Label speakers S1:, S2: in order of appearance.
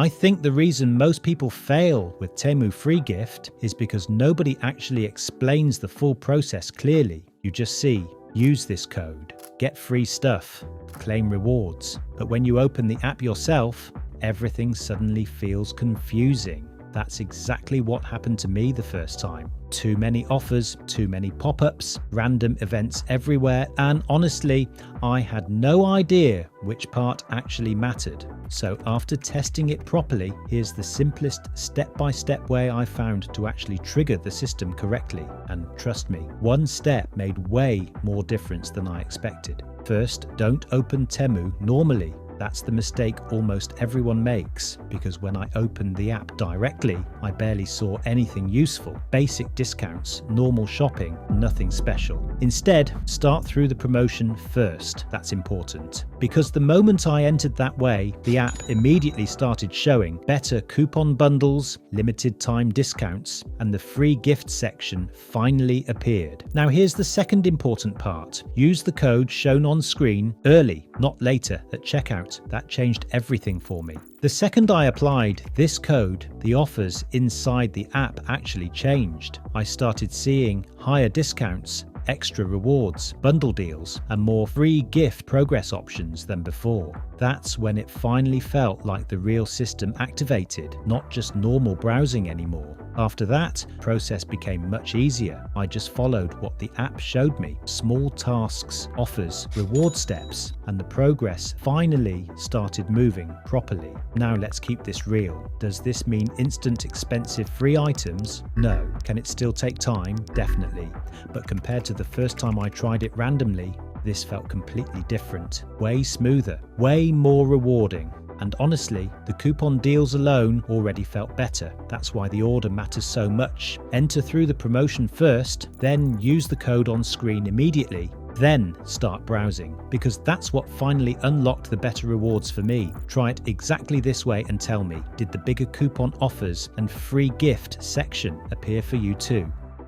S1: I think the reason most people fail with Temu Free Gift is because nobody actually explains the full process clearly. You just see, use this code, get free stuff, claim rewards. But when you open the app yourself, everything suddenly feels confusing. That's exactly what happened to me the first time. Too many offers, too many pop-ups, random events everywhere, and honestly, I had no idea which part actually mattered. So after testing it properly, here's the simplest step-by-step way I found to actually trigger the system correctly. And trust me, one step made way more difference than I expected. First, don't open Temu normally. That's the mistake almost everyone makes, because when I opened the app directly, I barely saw anything useful. Basic discounts, normal shopping, nothing special. Instead, start through the promotion first. That's important. Because the moment I entered that way, the app immediately started showing better coupon bundles, limited time discounts, and the free gift section finally appeared. Now here's the second important part. Use the code shown on screen early, not later at checkout. That changed everything for me. The second I applied this code, the offers inside the app actually changed. I started seeing higher discounts, extra rewards, bundle deals, and more free gift progress options than before. That's when it finally felt like the real system activated, not just normal browsing anymore. After that, the process became much easier. I just followed what the app showed me. Small tasks, offers, reward steps, and the progress finally started moving properly. Now let's keep this real. Does this mean instant expensive free items? No. Can it still take time? Definitely. But compared to the first time I tried it randomly, this felt completely different. Way smoother, way more rewarding. And honestly, the coupon deals alone already felt better. That's why the order matters so much. Enter through the promotion first, then use the code on screen immediately. Then start browsing, because that's what finally unlocked the better rewards for me. Try it exactly this way and tell me, did the bigger coupon offers and free gift section appear for you too?